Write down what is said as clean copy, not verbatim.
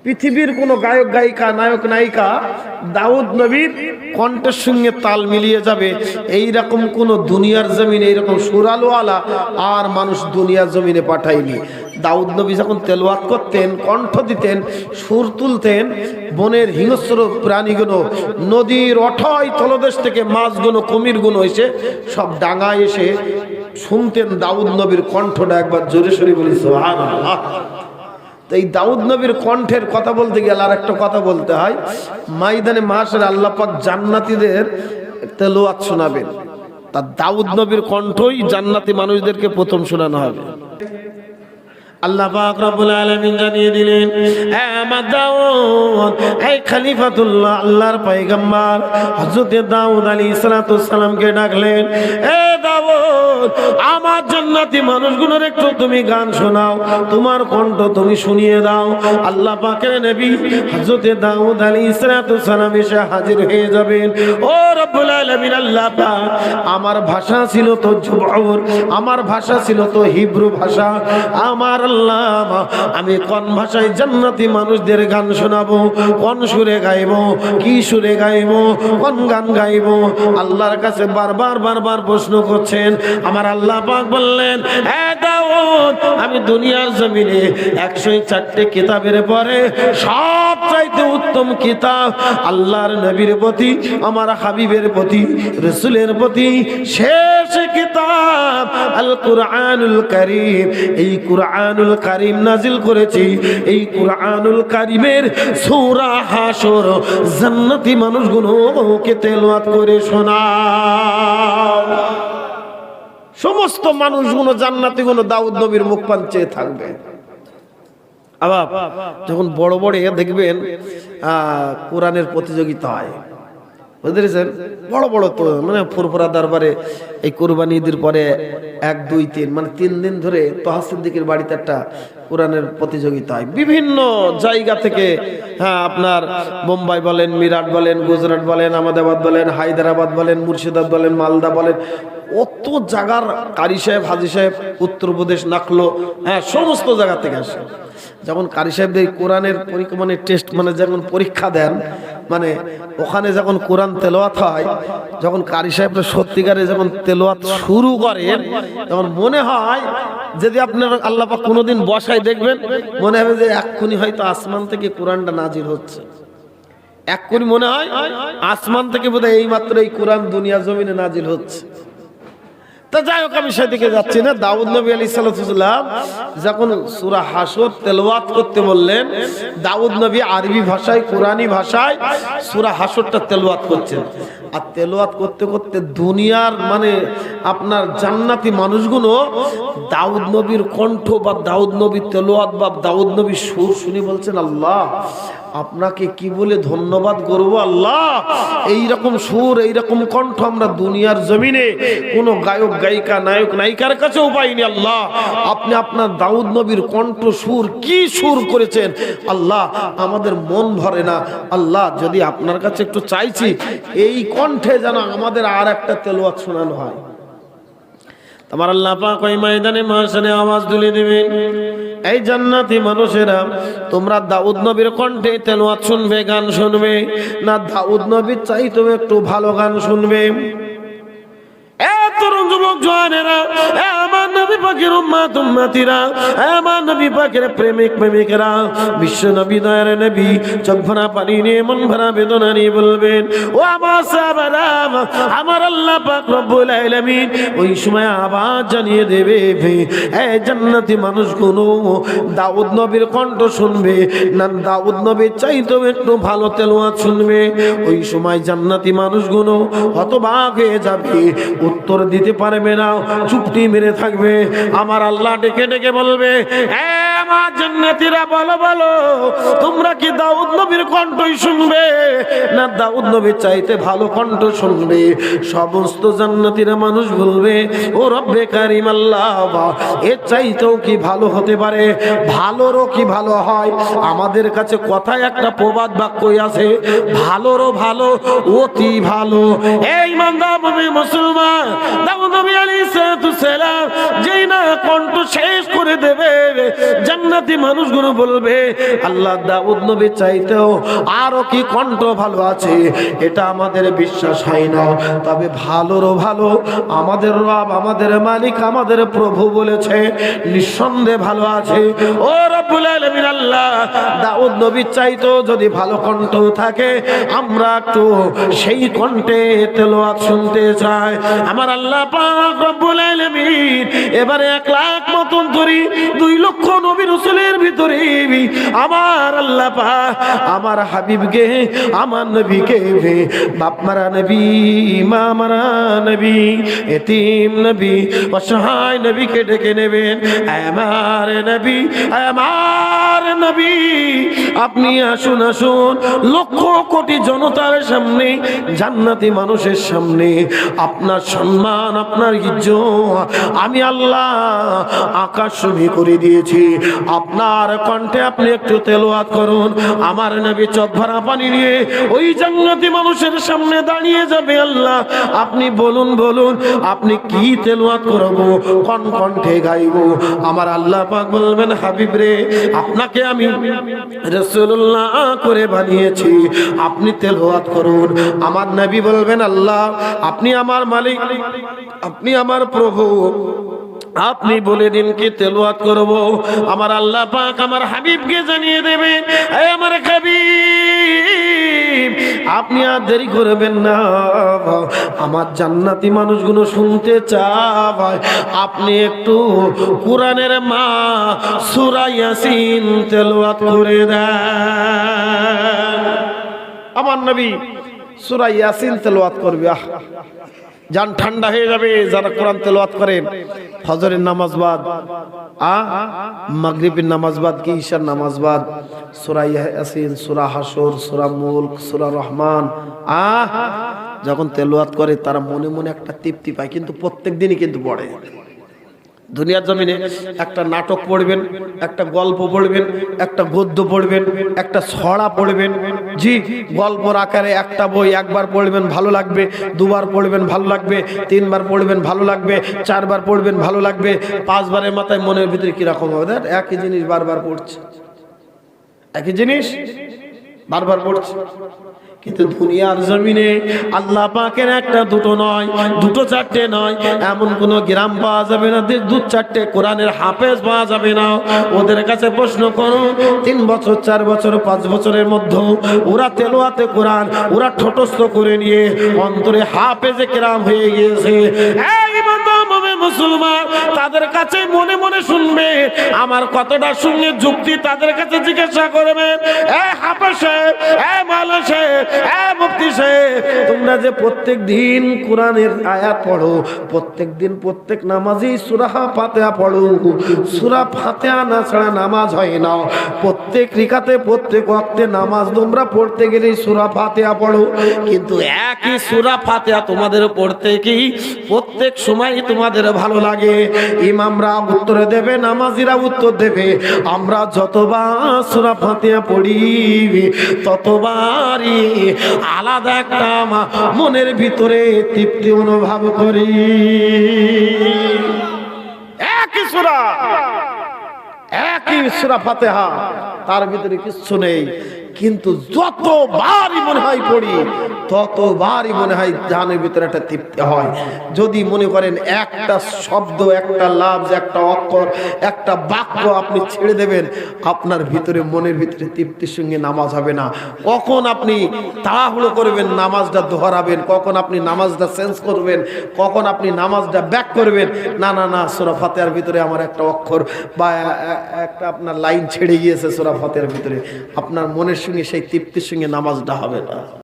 পৃথিবীর কোনো গায়ক গায়িকা নায়ক নায়িকা দাউদ নবীর কণ্ঠের সঙ্গে তাল মিলিয়ে যাবে এইরকম কোন দুনিয়ার জমিনে এইরকম সুরালওয়ালা আর মানুষ দুনিয়ার জমিনে পাঠায়নি। দাউদ নবী যখন তেলাওয়াত করতেন, কণ্ঠ দিতেন, সুর তুলতেন, বনের হিংস্র প্রাণীগুলো, নদীর অঠয় তলদেশ থেকে মাছগুলো, কুমিরগুলো এসে সব ডাঙায় এসে শুনতেন দাউদ নবীর কণ্ঠটা। একবার জোরে সোরে বলি সুবহানাল্লাহ। এই দাউদ নবীর কণ্ঠের কথা বলতে গেলে আর একটা কথা বলতে হয়, ময়দানে মাহশরে আল্লাহ পাক জান্নাতীদের তেলাওয়াত শোনাবেন। তা দাউদ নবীর কণ্ঠই জান্নাতি মানুষদেরকে প্রথম শোনানো হবে। আল্লাহ পাক রব্বুল আলামিন জানিয়ে দিলেন, হে আমার দাউদ, এই খলিফাতুল্লাহ আল্লাহর পয়গম্বর হযরত দাউদ আলাইহিস সালাতু সালামকে ডাকলেন, হে দাউদ, আমার জান্নাতি মানুষগুলোর একটু তুমি গান শোনাও, তোমার কণ্ঠ তুমি শুনিয়ে দাও। আল্লাহ পাকের নবী হযরত দাউদ আলাইহিস সালাতু সালাম এসে হাজির হয়ে যাবেন। ও রব্বুল আলামিন, আল্লাহ পাক, আমার ভাষা ছিল তো জুবউর, আমার ভাষা ছিল তো হিব্রু ভাষা, আমার আমি কোন ভাষায় জান্নাতি মানুষদের গান শোনাবো, কোন সুরে গাইবো, কি সুরে গাইবো, কোন গান গাইবো, আল্লাহর কাছে বারবার প্রশ্ন করছেন। আমার আল্লাহ পাক বললেন, হে দাউদ, আমি দুনিয়ার জমিনে 104টি কিতাবের পরে সবচাইতে উত্তম কিতাব আল্লাহর নবীর প্রতি, আমার হাবিবের প্রতি, রাসূলের প্রতি শেষ কিতাব আল কুরআনুল কারীম, এই কুরআনুল কারীম নাজিল করেছি। এই কুরআনুল কারীমের সূরা হাশর জান্নাতি মানুষগুলোকে তেলাওয়াত করে শোনাও। সমস্ত মানুষগুলো জান্নাতীগুলো দাউদ নবীর মুখ পান চেয়ে থাকবে। আবার যখন বড় বড় দেখবেন কোরআনের প্রতিযোগিতা হয়, বুঝতেছেন, বড় বড় তো মানে ফুরফুরা দরবারে এই কুরবানি ঈদের পরে 1, 2, 3 মানে 3 দিন ধরে তোহা সিদ্দিকের বাড়িতে একটা কোরআনের প্রতিযোগিতা হয়। বিভিন্ন জায়গা থেকে, হ্যাঁ, আপনার মুম্বাই বলেন, মিরাট বলেন, গুজরাট বলেন, আহমেদাবাদ বলেন, হায়দ্রাবাদ বলেন, মুর্শিদাবাদ বলেন, মালদা বলেন, অত জায়গার কারি সাহেব, হাজি সাহেব, উত্তরপ্রদেশ, নাকলো, হ্যাঁ, সমস্ত জায়গা থেকে আসে। যখন কারি সাহেবদের কোরআনের মানে টেস্ট মানে যখন পরীক্ষা দেন, মানে ওখানে যখন কোরআন তেলাওয়াত হয়, যখন কারি সাহেবরা সত্যিকারে যখন তেলাওয়াত শুরু করেন, তখন মনে হয় যদি আপনার আল্লাহ পাক কোনোদিন বসায় দেখবেন, মনে হবে যে এক্ষুনি হয়তো আসমান থেকে কোরআনটা নাজিল হচ্ছে। এক্ষুনি মনে হয় আসমান থেকে বোধহয় এই মাত্র এই কোরআন দুনিয়া জমিনে নাজিল হচ্ছে। তা যাই হোক, আমি সেদিকে যাচ্ছি না। দাউদ নবী আলাইহিস সালাম যখন সূরা হাশর তেলাওয়াত করতে বললেন, দাউদ নবী আরবি ভাষায়, কোরআনী ভাষায় সূরা হাশরটা তেলাওয়াত করছেন। আর তেলাওয়াত করতে করতে দুনিয়ার মানে আপনার জান্নাতি মানুষগুলো দাউদ নবীর কণ্ঠ বা দাউদ নবীর তেলাওয়াত বা দাউদ নবীর সুর শুনে বলছেন, আল্লাহ আপনাকে কি বলে ধন্যবাদ করব আল্লাহ, এইরকম সুর, এইরকম কণ্ঠ আমরা দুনিয়ার জমিনে কোনো গায়ক গায়িকা, নায়ক নায়িকার কাছেও পাইনি। আল্লাহ, আপনি আপনার দাউদ নবীর কণ্ঠ সুর, কি সুর করেছেন আল্লাহ, আমাদের মন ভরে না। আল্লাহ, যদি আপনার কাছে একটু চাইছি, এই কণ্ঠে যেন আমাদের আর একটা তেলাওয়াত শোনানো হয়। আমার আল্লাহ পাক ওই ময়দানে মাহশরে আওয়াজ তুলে দিবেন, এই জান্নাতি মানুষেরা, তোমরা দাউদ নবীর কণ্ঠে তেলাওয়াত শুনবে, গান শুনবে, না দাউদ নবীর চাইতে একটু ভালো গান শুনবে? তরুণ যুবক জওয়ানেরা, আমার নবী পাকের উম্মত উম্মতিরা, আমার নবী পাকের প্রেমিক প্রেমিকেরা, বিশ্ব নবী দয়ার নবী চোখ ভরা পানি নিয়ে, মন ভরা বেদনা নিয়ে বলবেন, ও আমার সাহাবারা, আমার আল্লাহ পাক রব্বুল আলামিন ওই সময় আওয়াজ জানিয়ে দেবে, এই জান্নাতি মানুষগুলো দাউদ নবীর কণ্ঠ শুনবে, না দাউদ নবীর চাইতেও একটু ভালো তেলাওয়াত শুনবে? ওই সময় জান্নাতি মানুষগুলো হতবাক হয়ে যাবে, উত্তর দিতে পারবে না, চুপটি মেরে থাকবে। আমার আল্লাহ ডেকে ডেকে বলবে, আমার জান্নাতীরা, বলো বলো, তোমরা কি দাউদ নবীর কণ্ঠই শুনবে, না দাউদ নবীর চাইতে ভালো কণ্ঠ শুনবে? সমস্ত জান্নাতীরা মানুষ বলবে, ও রব্বে কারীম আল্লাহ, এর চাইতেও কি ভালো হতে পারে? ভালোরও কি ভালো হয়? আমাদের কাছে কথায় একটা প্রবাদ বাক্যই আছে, ভালোরও ভালো, অতি ভালো। এই ইমানদার মুসলমান, দাউদ নবী আলাইহিস সালাম যে যেই না কণ্ঠ শেষ করে দেবে, জান্নাতি মানুষগুলো বলবে আল্লাহ দাউদ নবী চাইতেও আরো কি কণ্ঠ ভালো আছে, এটা আমাদের বিশ্বাস হয় না। তবে ভালোরও ভালো আমাদের রব, আমাদের মালিক, আমাদের প্রভু বলেছে নিঃসন্দেহে ভালো আছে। ও রব্বুল আলামিন আল্লাহ দাউদ নবী চাইতো যদি ভালো কণ্ঠ থাকে, আমরা একটু সেই কণ্ঠে তেলাওয়াত শুনতে চাই। আমার আল্লাহ পাক রব্বুল আলামিন এবারে 1 লাখ মতন ধরি 2 লক্ষ নবী রাসূলের ভিতরে আমার আল্লাহ পাক আমার হাবিবকে, আমার নবীকে, বাপ মারা নবী, মা মারা নবী, এতিম নবী, অসহায় নবীকে ডেকে নেবেন। আমার নবী, আমার নবী, আপনি আসুন আসুন, লক্ষ কোটি জনতার সামনে, জান্নাতি মানুষের সামনে আপনার সম্মান, আপনার ইজ্জত আমি আল্লাহ আকাশচুম্বী করে দিয়েছি। আপনার কণ্ঠে আপনি একটু তেলাওয়াত করুন। আমার নবী চোখ ভরা পানি নিয়ে ওই জান্নাতি মানুষের সামনে দাঁড়িয়ে যাবে। আল্লাহ আপনি বলুন, বলুন আপনি কি তেলাওয়াত করব, কোন কণ্ঠে গাইব? আমার আল্লাহ পাক বলবেন হাবিব রে, আপনাকে আমি রাসূলুল্লাহ করে বানিয়েছি, আপনি তেলাওয়াত করুন। আমার নবী বলবেন আল্লাহ আপনি আমার মালিক, আপনি আমার প্রভু, আপনি বলে দিন কি তেলাওয়াত করব। আমার আল্লাহ পাক আমার হাবিবকে জানিয়ে দেবেন, এই আমার হাবিব আপনি আর দেরি করবেন না, আমার জান্নাতি মানুষগুলো শুনতে চায়, আপনি একটু কোরআনের মা সূরা ইয়াসিন তেলাওয়াত করে দেন। আমার নবী সূরা ইয়াসিন তেলাওয়াত করবে, জান ঠান্ডা হয়ে যাবে যারা কোরআন তেলাওয়াত করেন। ফজরের নামাজ বাদ, মাগরিবের নামাজ বাদ, কি ইশার নামাজ বাদ সূরা ইয়াসিন, সূরা হাসর, সূরা মুলক, সূরা রহমান যখন তেলাওয়াত করে তারা মনে মনে একটা তৃপ্তি পায়। কিন্তু প্রত্যেক দিনই কিন্তু পড়ে। দুনিয়ার জমিনে একটা নাটক পড়বেন, একটা গল্প পড়বেন, একটা গদ্য পড়বেন, একটা ছড়া পড়বেন, জি গল্পর আকারে একটা বই একবার পড়বেন ভালো লাগবে, 2 বার পড়বেন ভালো লাগবে, 3 বার পড়বেন ভালো লাগবে, 4 বার পড়বেন ভালো লাগবে, 5 বারের মাথায় মনের ভিতরে কিরকম হবে, একই জিনিস বারবার পড়ছে, একই জিনিস বারবার পড়ছে। কিন্তু দুনিয়ার জমিনে আল্লাহ পাকের একটা দুটো নয়, দুটো চারটে নয়, এমন কোন গ্রাম পাওয়া যাবে না 2-4টে কোরআনের হাফেজ পাওয়া যাবে না। ওদের কাছে প্রশ্ন করো 3 বছর 4 বছর 5 বছরের মধ্যে ওরা তেলাওয়াতে কোরআন ওরা ঠোঁটস্থ করে নিয়ে অন্তরে হাফেজে কেরাম হয়ে গিয়েছে। মুসলমান তাদের কাছে মনে মনে শুনবে, আমার কতটা শুনে যুক্তি তাদের কাছে জিজ্ঞাসা করবেন, হাফেজ সাহেব, মাওলানা সাহেব, মুফতি সাহেব, তোমরা যে প্রত্যেক দিন কোরআনের আয়াত পড়ো, প্রত্যেক দিন প্রত্যেক নামাজি সূরা ফাতিহা পড়ো, সূরা ফাতিহা না ছাড়া নামাজ হয় না। প্রত্যেক রিকাতে প্রত্যেক ওয়াক্তে নামাজ তোমরা পড়তে গেলে সূরা ফাতিহা পড়ো, কিন্তু একই সূরা ফাতিহা তোমাদের পড়তে কি প্রত্যেক সময় তোমাদের ভালো লাগে? ইমামরা উত্তর দেবে, নামাজিরা উত্তর দেবে, আমরা যতবার সূরা ফাতিহা পড়ি ততবারই আলাদা একটা মনের ভিতরে তৃপ্তি অনুভব করি। একই সূরা ফাতিহা, তার ভিতরে কিছু নেই, কিন্তু যতবারই মনে হয় পড়ি ততবারই মনে হয় জানের ভিতরে একটা তৃপ্তি হয়। যদি মনে করেন একটা শব্দ, একটা লাফজ, একটা অক্ষর, একটা বাক্য আপনি ছেড়ে দেবেন, আপনার ভিতরে মনের ভিতরে তৃপ্তির সঙ্গে নামাজ হবে না। কখন আপনি তাড়াহুড়ো করবেন নামাজটা দোহরাবেন, কখন আপনি নামাজটা চেঞ্জ করবেন, কখন আপনি নামাজটা ব্যাক করবেন, না না না সূরা ফাতিহার ভিতরে আমার একটা অক্ষর বা একটা আপনার লাইন ছেড়ে গিয়েছে সূরা ফাতিহার ভিতরে, আপনার মনের সঙ্গে সেই তৃপ্তির সঙ্গে নামাজটা হবে না।